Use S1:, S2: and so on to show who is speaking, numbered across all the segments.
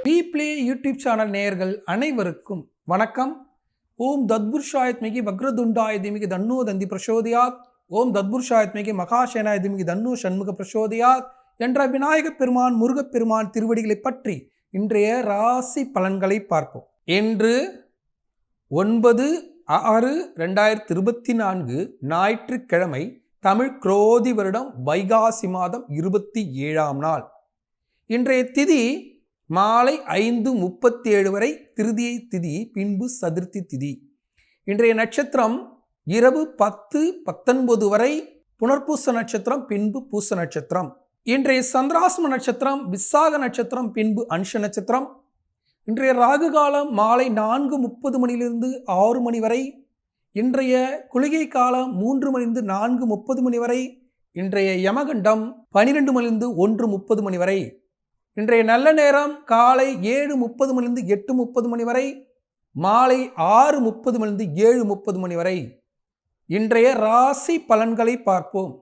S1: Replay YouTube channel நேயர்கள் அனைவருக்கும் வணக்கம். ஓம் தத்புருஷாயத்மிகி வக்ரதுண்டாய திமிகி தன்னோ தந்தி பிரசோதியாத். ஓம் தத்புருஷாயத்மிகி மகாசேனாய திமிகி தன்னோ சண்முக பிரசோதியாத் என்ற விநாயகப் பெருமான் முருகப்பெருமான் திருவடிகளை பற்றி இன்றைய ராசி பலன்களை பார்ப்போம். இன்று 9/6/2024 ஞாயிற்றுக்கிழமை, தமிழ் குரோதி வருடம் வைகாசி மாதம் 27ஆம் நாள். இன்றைய திதி மாலை 5:37 வரை திருதியை திதி, பின்பு சதுர்த்தி திதி. இன்றைய நட்சத்திரம் இரவு 10:19 வரை புனர்பூச நட்சத்திரம், பின்பு பூச நட்சத்திரம். இன்றைய சந்திராஷ்டம நட்சத்திரம் விசாக நட்சத்திரம், பின்பு அன்ஷ நட்சத்திரம். இன்றைய ராகு காலம் மாலை 4:30 மணியிலிருந்து 6 மணி வரை. இன்றைய குளிகை காலம் 3 மணிலிருந்து 4:30 மணி வரை. இன்றைய யமகண்டம் 12 மணிலிருந்து 1:30 மணி வரை. இன்றைய நல்ல நேரம் காலை 7:30 மணிலிருந்து 8:30 மணி வரை, மாலை 6:30 மணிலிருந்து 7:30 மணி வரை. இன்றைய ராசி பலன்களை பார்ப்போம்.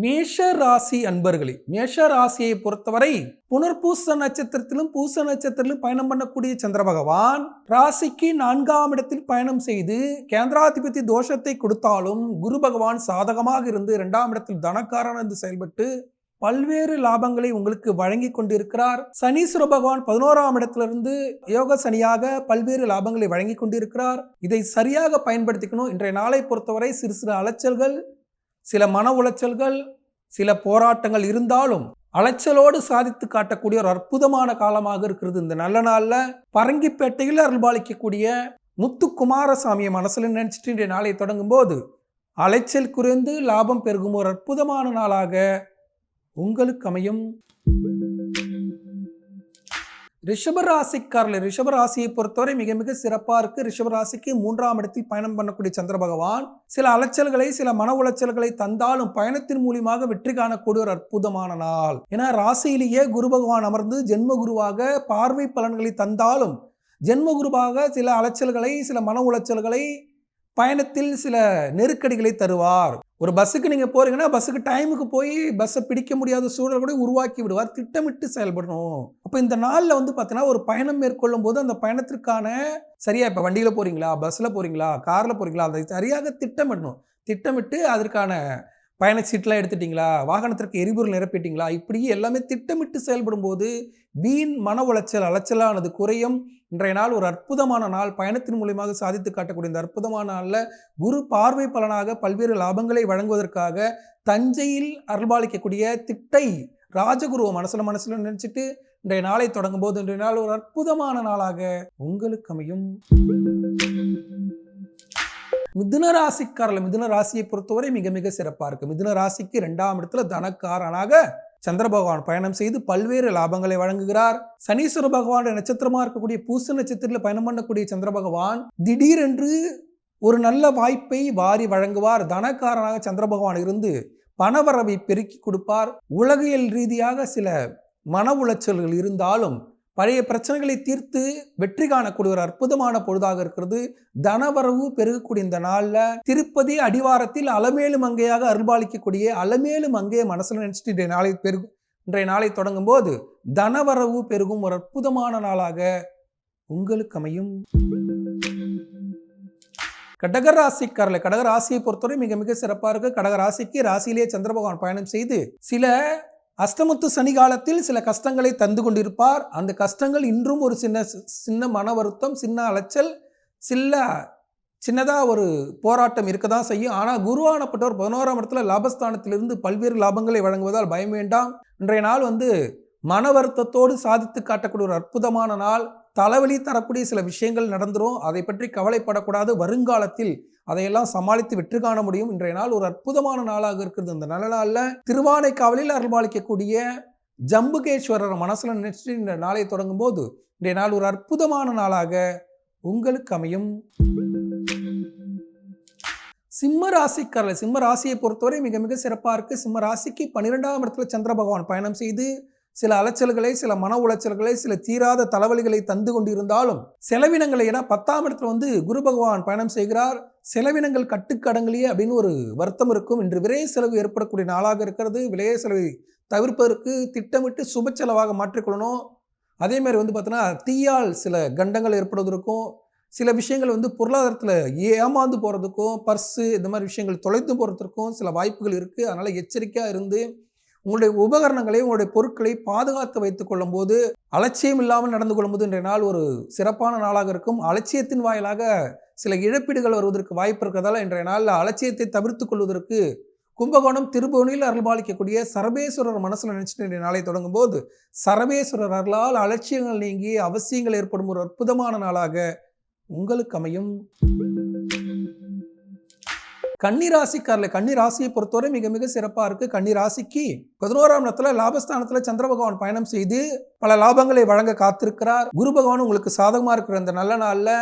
S1: மேஷ ராசி அன்பர்களே, மேஷ ராசியை பொறுத்தவரை புனர்பூச நட்சத்திரத்திலும் பூச நட்சத்திரத்திலும் பயணம் பண்ணக்கூடிய சந்திர பகவான் ராசிக்கு 4ஆம் இடத்தில் பயணம் செய்து கேந்திராதிபதி தோஷத்தை கொடுத்தாலும் குரு பகவான் சாதகமாக இருந்து 2ஆம் இடத்தில் தனக்காரன் என்று செயல்பட்டு பல்வேறு லாபங்களை உங்களுக்கு வழங்கி கொண்டிருக்கிறார். சனீஸ்வர பகவான் 11ஆம் இடத்திலிருந்து யோக சனியாக பல்வேறு லாபங்களை வழங்கி கொண்டிருக்கிறார். இதை சரியாக பயன்படுத்திக்கணும். இன்றைய நாளை பொறுத்தவரை சிறு சிறு அலைச்சல்கள், சில மன உளைச்சல்கள், சில போராட்டங்கள் இருந்தாலும் அலைச்சலோடு சாதித்து காட்டக்கூடிய ஒரு அற்புதமான காலமாக இருக்கிறது. இந்த நல்ல நாள்ல பரங்கிப்பேட்டையில் அருள்பாலிக்கக்கூடிய முத்துக்குமாரசாமியை மனசுல நினைச்சிட்டு இன்றைய நாளை தொடங்கும் போது அலைச்சல் குறைந்து லாபம் பெருகும் ஒரு அற்புதமான நாளாக உங்களுக்கு அமையும். ரிஷபராசிக்காரர்கள், ரிஷபராசியை பொறுத்தவரை மிக மிக சிறப்பா இருக்கு. ரிஷபராசிக்கு 3ஆம் இடத்தில் பயணம் பண்ணக்கூடிய சந்திர பகவான் சில அலைச்சல்களை, சில மன உளைச்சல்களை தந்தாலும் பயணத்தின் மூலியமாக வெற்றி காணக்கூடிய ஒரு அற்புதமான நாள். ஏன்னா ராசியிலேயே குரு பகவான் அமர்ந்து ஜென்ம குருவாக பார்வை பலன்களை தந்தாலும் ஜென்ம குருவாக சில அலைச்சல்களை, சில மன உளைச்சல்களை, பயணத்தில் சில நெருக்கடிகளை தருவார். ஒரு பஸ்ஸுக்கு நீங்க போறீங்கன்னா பஸ்ஸுக்கு டைமுக்கு போய் பஸ்ஸை பிடிக்க முடியாத சூழல் கூட உருவாக்கி விடுவார். திட்டமிட்டு செயல்படணும். அப்போ இந்த நாளில் பார்த்தீங்கன்னா ஒரு பயணம் மேற்கொள்ளும் போது அந்த பயணத்திற்கான சரியா, இப்போ வண்டியில் போறீங்களா, பஸ்ஸில் போறீங்களா, காரில் போறீங்களா, அதை சரியாக திட்டமிடணும். திட்டமிட்டு அதற்கான பயண சீட்டெலாம் எடுத்துட்டிங்களா, வாகனத்திற்கு எரிபொருள் நிரப்பிட்டீங்களா, இப்படி எல்லாமே திட்டமிட்டு செயல்படும் போது வீண் மன உளைச்சல், அலைச்சலானது குறையும். இன்றைய நாள் ஒரு அற்புதமான நாள். பயணத்தின் மூலியமாக சாதித்து காட்டக்கூடிய இந்த அற்புதமான நாளில் குரு பார்வை பலனாக பல்வேறு லாபங்களை வழங்குவதற்காக தஞ்சையில் அருள்பாலிக்கக்கூடிய திட்டை ராஜகுருவை மனசுல நினைச்சிட்டு இன்றைய நாளை தொடங்கும் போது இன்றைய நாள் ஒரு அற்புதமான நாளாக உங்களுக்கு அமையும். மிதுன ராசிக்காரர்கள், மிதுன ராசியை பொறுத்தவரை மிக மிக சிறப்பா இருக்கு. மிதுன ராசிக்கு 2ஆம் இடத்துல தனக்காரனாக சந்திர பகவான் பயணம் செய்து பல்வேறு லாபங்களை வழங்குகிறார். சனீஸ்வர பகவானுடைய நட்சத்திரமா இருக்கக்கூடிய பூச நட்சத்திரத்தில் பயணம் பண்ணக்கூடிய சந்திர பகவான் திடீரென்று ஒரு நல்ல வாய்ப்பை வாரி வழங்குவார். தனக்காரனாக சந்திர பகவான் இருந்து பணவரவை பெருக்கி கொடுப்பார். உலகியல் ரீதியாக சில மன உளைச்சல்கள் இருந்தாலும் பழைய பிரச்சனைகளை தீர்த்து வெற்றி காணக்கூடிய ஒரு அற்புதமான பொழுதாக இருக்கிறது. தனவரவு பெருகக்கூடிய இந்த நாளில் திருப்பதி அடிவாரத்தில் அலமேலு மங்கையாக அருள்பாலிக்கக்கூடிய அலமேலு மங்கையை மனசுல நினைச்சிட்டு இன்றைய நாளை தொடங்கும் போது தனவரவு பெருகும் ஒரு அற்புதமான நாளாக உங்களுக்கு அமையும். கடகராசிக்காரர்கள், கடகராசியை பொறுத்தவரை மிக மிக சிறப்பாக இருக்கு. கடகராசிக்கு ராசியிலேயே சந்திர பகவான் பயணம் செய்து சில அஷ்டமத்து சனி காலத்தில் சில கஷ்டங்களை தந்து கொண்டிருப்பார். அந்த கஷ்டங்கள் இன்றும் ஒரு சின்ன மன வருத்தம், சின்ன அலைச்சல், சின்னதாக ஒரு போராட்டம் இருக்க தான் செய்யும். ஆனால் குருவானப்பட்டவர் 11ஆம் இடத்துல லாபஸ்தானத்திலிருந்து பல்வேறு லாபங்களை வழங்குவதால் பயம் வேண்டாம். இன்றைய நாள் மன வருத்தத்தோடு சாதித்து காட்டக்கூடிய ஒரு அற்புதமான நாள். தலைவலி தரக்கூடிய சில விஷயங்கள் நடந்துரும். அதை பற்றி கவலைப்படக்கூடாது. வருங்காலத்தில் அதையெல்லாம் சமாளித்து வெற்றி காண முடியும். இன்றைய நாள் ஒரு அற்புதமான நாளாக இருக்கிறது. இந்த நல்ல நாளில் திருவானைக்காவலில் அருள்பாலிக்கக்கூடிய ஜம்புகேஸ்வரர் மனசுல நினைச்சிட்டு இந்த நாளை தொடங்கும் போது இன்றைய நாள் ஒரு அற்புதமான நாளாக உங்களுக்கு அமையும். சிம்ம ராசிக்காரர்கள், சிம்ம ராசியை பொறுத்தவரை மிக மிக சிறப்பாக இருக்கு. சிம்ம ராசிக்கு 12ஆம் இடத்துல சந்திர பகவான் பயணம் செய்து சில அலைச்சல்களை, சில மன உளைச்சல்களை, சில தீராத தலைவலிகளை தந்து கொண்டிருந்தாலும் செலவினங்களை, ஏன்னா 10ஆம் இடத்துல குரு பகவான் பயணம் செய்கிறார். செலவினங்கள் கட்டுக்கடங்கலையே அப்படின்னு ஒரு வருத்தம் இருக்கும். இன்று விரைய செலவு ஏற்படக்கூடிய நாளாக இருக்கிறது. விரைய செலவை தவிர்ப்பதற்கு திட்டமிட்டு சுப செலவாக மாற்றிக்கொள்ளணும். அதே மாதிரி பார்த்தீங்கன்னா, தீயால் சில கண்டங்கள் ஏற்படுவதற்கும், சில விஷயங்கள் பொருளாதாரத்தில் ஏமாந்து போகிறதுக்கும், பர்ஸு இந்த மாதிரி விஷயங்கள் தொலைத்து போகிறதுக்கும் சில வாய்ப்புகள் இருக்குது. அதனால் எச்சரிக்கையாக இருந்து உங்களுடைய உபகரணங்களை, உங்களுடைய பொருட்களை பாதுகாத்து வைத்துக் கொள்ளும்போது, அலட்சியம் இல்லாமல் நடந்து கொள்ளும்போது இன்றைய நாள் ஒரு சிறப்பான நாளாக இருக்கும். அலட்சியத்தின் வாயிலாக சில இழப்பீடுகள் வருவதற்கு வாய்ப்பு இருக்கிறதால இன்றைய நாளில் அலட்சியத்தை தவிர்த்து கொள்வதற்கு கும்பகோணம் திருபுவனில் அருள்பாலிக்கக்கூடிய சரபேஸ்வரர் மனசில் நினைச்சிட்டு இன்றைய நாளை தொடங்கும் போது சரபேஸ்வரர் அருளால் அலட்சியங்கள் நீங்கி அவசியங்கள் ஏற்படும் ஒரு அற்புதமான நாளாக உங்களுக்கு அமையும். கன்னிராசிக்காரில் கன்னிராசியை பொறுத்தவரை மிக மிக சிறப்பாக இருக்கு. கன்னிராசிக்கு 11ஆம் இடத்துல லாபஸ்தானத்தில் சந்திர பகவான் பயணம் செய்து பல லாபங்களை வழங்க காத்திருக்கிறார். குரு பகவான் உங்களுக்கு சாதகமாக இருக்கிற இந்த நல்ல நாளில்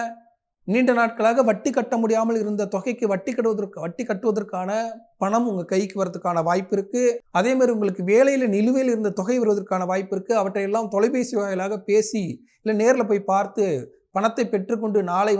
S1: நீண்ட நாட்களாக வட்டி கட்ட முடியாமல் இருந்த தொகைக்கு வட்டி கட்டுவதற்கான பணம் உங்கள் கைக்கு வரதுக்கான வாய்ப்பு இருக்குது. அதே மாதிரி உங்களுக்கு வேலையில் நிலுவையில் இருந்த தொகை வருவதற்கான வாய்ப்பு இருக்குது. அவற்றையெல்லாம் தொலைபேசி வாயிலாக பேசி இல்லை நேரில் போய் பார்த்து பணத்தை பெற்றுக்கொண்டு நாளை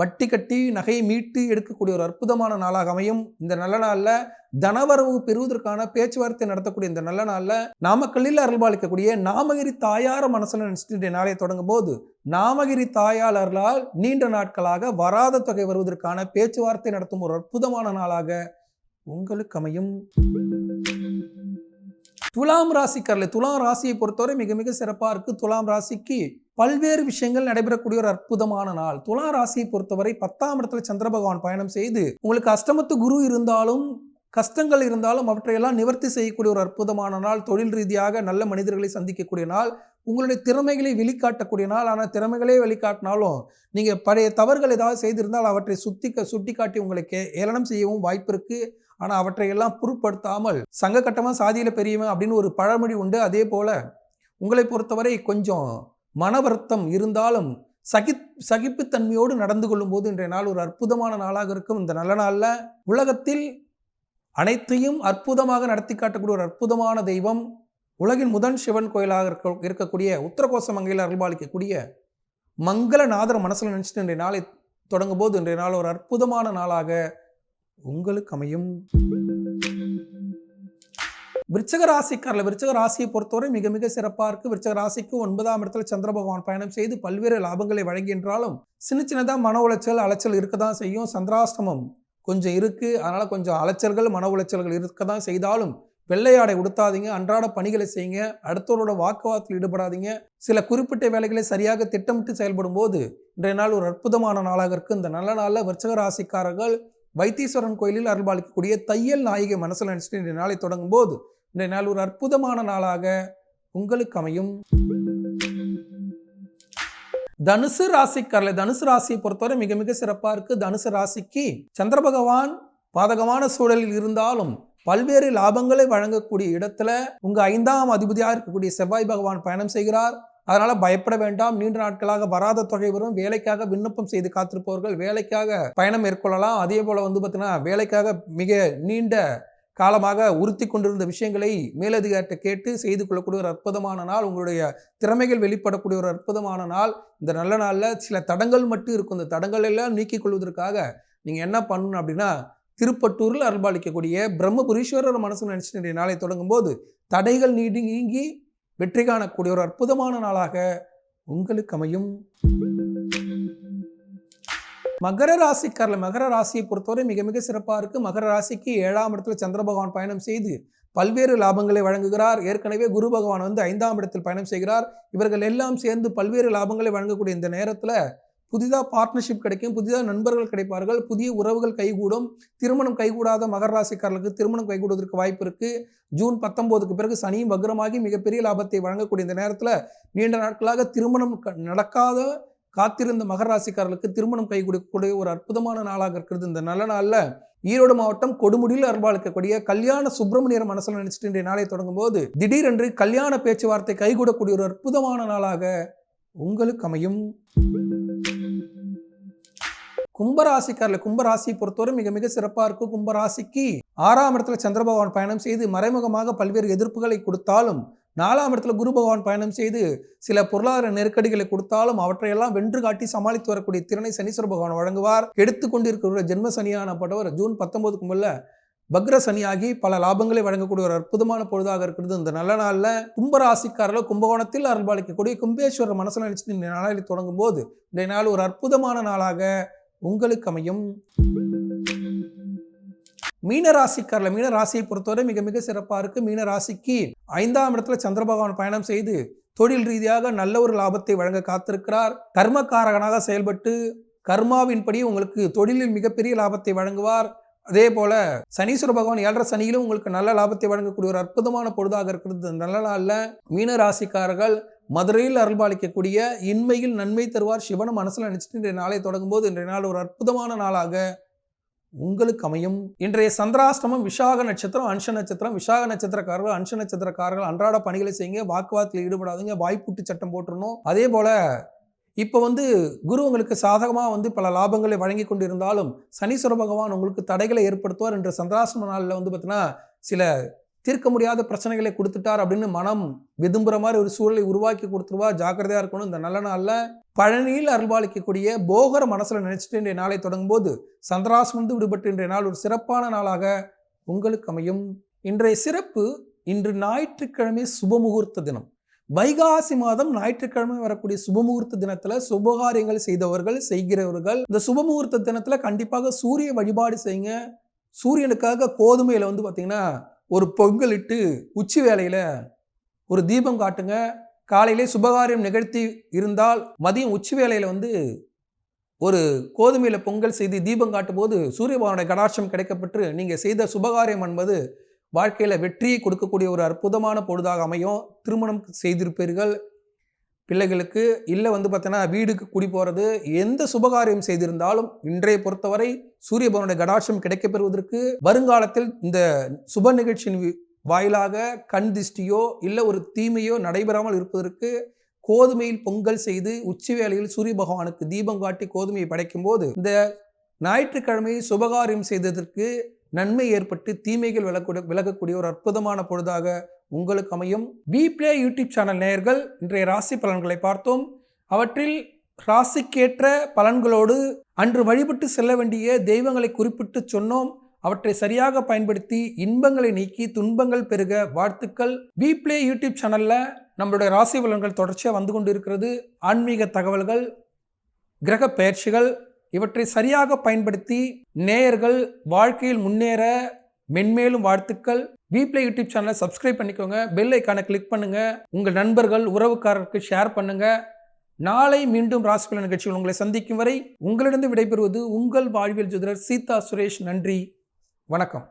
S1: வட்டி கட்டி நகையை மீட்டு எடுக்கக்கூடிய ஒரு அற்புதமான நாளாக அமையும். இந்த நல்ல நாளில் தனவரவு பெறுவதற்கான பேச்சுவார்த்தை நடத்தக்கூடிய இந்த நல்ல நாளில் நாமக்கல்லில் அருள்பாலிக்கக்கூடிய நாமகிரி தாயார மனசில் நினைச்சிட்டு நாளை தொடங்கும் போது நாமகிரி தாயாளர்களால் நீண்ட நாட்களாக வராத தொகை வருவதற்கான பேச்சுவார்த்தை நடத்தும் ஒரு அற்புதமான நாளாக உங்களுக்கு அமையும். துலாம் ராசிக்காரர்களே, துலாம் ராசியை பொறுத்தவரை மிக மிக சிறப்பாக இருக்கு. துலாம் ராசிக்கு பல்வேறு விஷயங்கள் நடைபெறக்கூடிய ஒரு அற்புதமான நாள். துலாம் ராசியை பொறுத்தவரை 10ஆம் இடத்துல சந்திர பகவான் பயணம் செய்து உங்களுக்கு அஷ்டமத்து குரு இருந்தாலும் கஷ்டங்கள் இருந்தாலும் அவற்றையெல்லாம் நிவர்த்தி செய்யக்கூடிய ஒரு அற்புதமான நாள். தொழில் ரீதியாக நல்ல மனிதர்களை சந்திக்கக்கூடிய நாள். உங்களுடைய திறமைகளை வெளிக்காட்டக்கூடிய நாள். ஆனால் திறமைகளே வெளிக்காட்டினாலும் நீங்கள் பழைய தவறுகள் ஏதாவது செய்திருந்தால் அவற்றை சுட்டி காட்டி உங்களுக்கு ஏளனம் செய்யவும் வாய்ப்பு இருக்குது. ஆனால் அவற்றையெல்லாம் பொருட்படுத்தாமல் சங்க கட்டமாக சாதியில் பெரியவன் அப்படின்னு ஒரு பழமொழி உண்டு. அதே போல் உங்களை பொறுத்தவரை கொஞ்சம் மன வருத்தம் இருந்தாலும் சகிப்புத்தன்மையோடு நடந்து கொள்ளும்போது இன்றைய நாள் ஒரு அற்புதமான நாளாக இருக்கும். இந்த நல்ல நாளில் உலகத்தில் அனைத்தையும் அற்புதமாக நடத்தி காட்டக்கூடிய ஒரு அற்புதமான தெய்வம், உலகின் முதல் சிவன் கோயிலாக இருக்கக்கூடிய உத்தரகோசமங்கையில் அருள்பாலிக்கக்கூடிய மங்களநாதர் மனசில் நினைச்சிட்டு இன்றைய நாளை தொடங்கும் போது இன்றைய நாள் ஒரு அற்புதமான நாளாக உங்களுக்கு அமையும். விருச்சிக ராசிக்காரர்கள், விருச்சிக ராசியை பொறுத்தவரை மிக மிக சிறப்பாக இருக்கு. விருச்சிக ராசிக்கு 9ஆம் இடத்துல சந்திர பகவான் பயணம் செய்து பல்வேறு லாபங்களை வழங்கின்றாலும் சின்னதாக மன அலைச்சல் இருக்க தான் செய்யும். சந்திராஷ்டமம் கொஞ்சம் இருக்கு. அதனால கொஞ்சம் அலைச்சல்கள் மன உளைச்சல்கள் இருக்க தான் செய்தாலும் வெள்ளையாடை உடுத்தாதீங்க, அன்றாட பணிகளை செய்யுங்க, அடுத்தவரோட வாக்குவாதத்தில் ஈடுபடாதீங்க. சில குறிப்பிட்ட வேலைகளை சரியாக திட்டமிட்டு செயல்படும் போது இன்றைய நாள் ஒரு அற்புதமான நாளாக இருக்கு. இந்த நல்ல நாளில் விருச்சிக ராசிக்காரர்கள் வைத்தீஸ்வரன் கோயிலில் அருள்பாலிக்கக்கூடிய தையல் நாயகி மனசில் நினைச்சிட்டு இன்றைய நாளை தொடங்கும் போது இன்றைய நாள் ஒரு அற்புதமான நாளாக உங்களுக்கு அமையும். தனுசு ராசிக்காரர்களே, தனுசு ராசியை பொறுத்தவரை மிக மிக சிறப்பாக இருக்கு. தனுசு ராசிக்கு சந்திர பகவான் பாதகமான சூழலில் இருந்தாலும் பல்வேறு லாபங்களை வழங்கக்கூடிய இடத்துல உங்க 5ஆம் அதிபதியாக இருக்கக்கூடிய செவ்வாய் பகவான் பயணம் செய்கிறார். அதனால பயப்பட வேண்டாம். நீண்ட நாட்களாக வராத தொகை வரும். வேலைக்காக விண்ணப்பம் செய்து காத்திருப்பவர்கள் வேலைக்காக பயணம் மேற்கொள்ளலாம். அதே போல பார்த்தீங்கன்னா வேலைக்காக மிக நீண்ட காலமாக உறுத்தி கொண்டிருந்த விஷயங்களை மேலதிகாரிட்ட கேட்டு செய்து கொள்ளக்கூடிய ஒரு அற்புதமான நாள். உங்களுடைய திறமைகள் வெளிப்படக்கூடிய ஒரு அற்புதமான நாள். இந்த நல்ல நாளில் சில தடங்கள் மட்டும் இருக்கும். இந்த தடங்கள் எல்லாம் நீக்கிக் கொள்வதற்காக நீங்கள் என்ன பண்ணணும் அப்படின்னா, திருப்பட்டூரில் அருள்பாலிக்கக்கூடிய பிரம்மபுரீஸ்வரர் மனசு நினைச்சிட்டு நாளை தொடங்கும் போது தடைகள் நீங்கி வெற்றி காணக்கூடிய ஒரு அற்புதமான நாளாக உங்களுக்கு அமையும். மகர ராசிக்காரர்கள், மகர ராசியை பொறுத்தவரை மிக மிக சிறப்பாக இருக்கு. மகர ராசிக்கு 7ஆம் இடத்துல சந்திர பகவான் பயணம் செய்து பல்வேறு லாபங்களை வழங்குகிறார். ஏற்கனவே குரு பகவான் 5ஆம் இடத்தில் பயணம் செய்கிறார். இவர்கள் எல்லாம் சேர்ந்து பல்வேறு லாபங்களை வழங்கக்கூடிய இந்த நேரத்தில் புதிதாக பார்ட்னர்ஷிப் கிடைக்கும், புதிதாக நண்பர்கள் கிடைப்பார்கள், புதிய உறவுகள் கைகூடும். திருமணம் கைகூடாத மகர ராசிக்காரர்களுக்கு திருமணம் கைகூடுவதற்கு வாய்ப்பு இருக்கு. ஜூன் 19க்கு பிறகு சனியும் வக்ரமாகி மிகப்பெரிய லாபத்தை வழங்கக்கூடிய இந்த நேரத்தில் நீண்ட நாட்களாக திருமணம் நடக்காத காத்திருந்த மகர ராசிக்காரர்களுக்கு திருமணம் கைகூடக்கூடிய ஒரு அற்புதமான நாளாக இருக்கிறது. இந்த நல்ல நாளில் ஈரோடு மாவட்டம் கொடுமுடியில் அருள்பாலிக்கக்கூடிய கல்யாண சுப்பிரமணியர் மனசில் நினைச்சிட்டு இன்றைய நாளை தொடங்கும் போது திடீரென்று கல்யாண பேச்சுவார்த்தை கைகூடக்கூடிய ஒரு அற்புதமான நாளாக உங்களுக்கு அமையும். கும்பராசிக்காரர்கள், கும்பராசியை பொறுத்தவரை மிக மிக சிறப்பாக இருக்கும். கும்பராசிக்கு 6ஆம் இடத்துல சந்திர பகவான் பயணம் செய்து மறைமுகமாக பல்வேறு எதிர்ப்புகளை கொடுத்தாலும் 4ஆம் இடத்துல குரு பகவான் பயணம் செய்து சில பொருளாதார நெருக்கடிகளை கொடுத்தாலும் அவற்றையெல்லாம் வென்று காட்டி சமாளித்து வரக்கூடிய திறனை சனீஸ்வர பகவான் வழங்குவார். எடுத்துக்கொண்டிருக்கிற ஜென்ம சனியானப்பட்டவர் ஜூன் 19க்கு மேல பக்ர சனியாகி பல லாபங்களை வழங்கக்கூடிய ஒரு அற்புதமான பொழுதாக இருக்கிறது. இந்த நல்ல நாள்ல கும்பராசிக்காரர்கள் கும்பகோணத்தில் அருள்பாலிக்கக்கூடிய கும்பேஸ்வரர் மனசுல நினைச்சிட்டு இந்த நாளில் தொடங்கும் போது இந்த நாள் ஒரு அற்புதமான நாளாக உங்களுக்கு அமையும். மீனராசிக்காரர்கள் மீனராசியை பொறுத்தவரை மிக மிக சிறப்பா இருக்கு. மீனராசிக்கு 5ஆம் இடத்துல சந்திர பகவான் பயணம் செய்து தொழில் ரீதியாக நல்ல ஒரு லாபத்தை வழங்க காத்திருக்கிறார். கர்மக்காரகனாக செயல்பட்டு கர்மாவின்படி உங்களுக்கு தொழிலில் மிகப்பெரிய லாபத்தை வழங்குவார். அதே போல சனீஸ்வர பகவான் 7.5 சனியிலும் உங்களுக்கு நல்ல லாபத்தை வழங்கக்கூடிய ஒரு அற்புதமான பொழுதாக இருக்கிறது. நல்ல நாள்ல மீன ராசிக்காரர்கள் மதுரையில் அருள்பாலிக்கக்கூடிய இன்மையில் நன்மை தருவார் சிவனை மனசுல நினைச்சிட்டு இன்றைய நாளை தொடங்கும் போது இன்றைய நாள் ஒரு அற்புதமான நாளாக உங்களுக்கு அமையும். இன்றைய சந்திராஷ்டமம் விசாக நட்சத்திரம், அன்ஷ நட்சத்திரம். விசாக நட்சத்திரக்காரர்கள் அன்ஷ நட்சத்திரக்காரர்கள் அன்றாட பணிகளை செய்யுங்க, வாக்குவாதத்தில் ஈடுபடாதீங்க, வாய்ப்புட்டு சட்டம் போட்டுருணும். அதே போல இப்போ குரு உங்களுக்கு சாதகமாக பல லாபங்களை வழங்கி கொண்டிருந்தாலும் சனீஸ்வர பகவான் உங்களுக்கு தடைகளை ஏற்படுத்துவார். என்ற சந்திராஷ்டம நாளில் பார்த்தீங்கன்னா சில தீர்க்க முடியாத பிரச்சனைகளை கொடுத்துட்டார் அப்படின்னு மனம் விதும்புற மாதிரி ஒரு சூழலை உருவாக்கி கொடுத்துருவார். ஜாக்கிரதையாக இருக்கணும். இந்த நல்ல நாளில் பழனியில் அருள்பாலிக்கக்கூடிய போகர மனசில் நினைச்சிட்டு இன்றைய நாளை தொடங்கும் போது சந்திராஷ்டமம் விடுபட்டு இன்றைய நாள் ஒரு சிறப்பான நாளாக உங்களுக்கு அமையும். இன்றைய சிறப்பு, இன்று ஞாயிற்றுக்கிழமை சுபமுகூர்த்த தினம். வைகாசி மாதம் ஞாயிற்றுக்கிழமை வரக்கூடிய சுபமுகூர்த்த தினத்துல சுபகாரியங்கள் செய்தவர்கள் செய்கிறவர்கள் இந்த சுபமுகூர்த்த தினத்துல கண்டிப்பாக சூரிய வழிபாடு செய்யுங்க. சூரியனுக்காக கோதுமையில பார்த்தீங்கன்னா ஒரு பொங்கலிட்டு உச்சி வேளையில ஒரு தீபம் காட்டுங்க. காலையிலே சுபகாரியம் நிகழ்த்தி இருந்தால் மதியம் உச்சி வேளையில ஒரு கோதுமையில பொங்கல் செய்து தீபம் காட்டும் போது சூரிய பகவானுடைய கடாட்சம் கிடைக்கப்பட்டு நீங்க செய்த சுபகாரியம் என்பது வாழ்க்கையில் வெற்றியை கொடுக்கக்கூடிய ஒரு அற்புதமான பொழுதாக அமையும். திருமணம் செய்திருப்பீர்கள், பிள்ளைகளுக்கு இல்லை பார்த்தீங்கன்னா வீடுக்கு குடி போகிறது, எந்த சுபகாரியம் செய்திருந்தாலும் இன்றைய பொறுத்தவரை சூரிய பகவானுடைய கடாட்சம் கிடைக்கப்பெறுவதற்கு வருங்காலத்தில் இந்த சுப நிகழ்ச்சியின் வாயிலாக கண் திஷ்டியோ இல்லை ஒரு தீமையோ நடைபெறாமல் இருப்பதற்கு கோதுமையில் பொங்கல் செய்து உச்சி வேளையில் சூரிய பகவானுக்கு தீபம் காட்டி கோதுமையை படைக்கும் போது இந்த ஞாயிற்றுக்கிழமை சுபகாரியம் செய்ததற்கு நன்மை ஏற்பட்டு தீமைகள் விலகக்கூடிய ஒரு அற்புதமான பொழுதாக உங்களுக்கு அமையும். பிப்ளே யூடியூப் சேனல் நேயர்கள் இன்றைய ராசி பலன்களை பார்த்தோம். அவற்றில் ராசிக்கேற்ற பலன்களோடு அன்று வழிபட்டு செல்ல வேண்டிய தெய்வங்களை குறிப்பிட்டு சொன்னோம். அவற்றை சரியாக பயன்படுத்தி இன்பங்களை நீக்கி துன்பங்கள் பெருக வாழ்த்துக்கள். பிப்ளே யூடியூப் சேனல்ல நம்மளுடைய ராசி பலன்கள் தொடர்ச்சியாக வந்து கொண்டு இருக்கிறது. ஆன்மீக தகவல்கள், கிரக பயிற்சிகள் இவற்றை சரியாக பயன்படுத்தி நேயர்கள் வாழ்க்கையில் முன்னேற மென்மேலும் வாழ்த்துக்கள். பிப்ளே யூடியூப் சேனலை சப்ஸ்கிரைப் பண்ணிக்கோங்க, பெல் ஐக்கானை கிளிக் பண்ணுங்க, உங்கள் நண்பர்கள் உறவுக்காரருக்கு ஷேர் பண்ணுங்க. நாளை மீண்டும் ராசி பலன் நிகழ்ச்சிகள் உங்களை சந்திக்கும் வரை உங்களிடம் விடைபெறுவது உங்கள் வாழ்வியல் ஜோதிடர் சீதா சுரேஷ். நன்றி, வணக்கம்.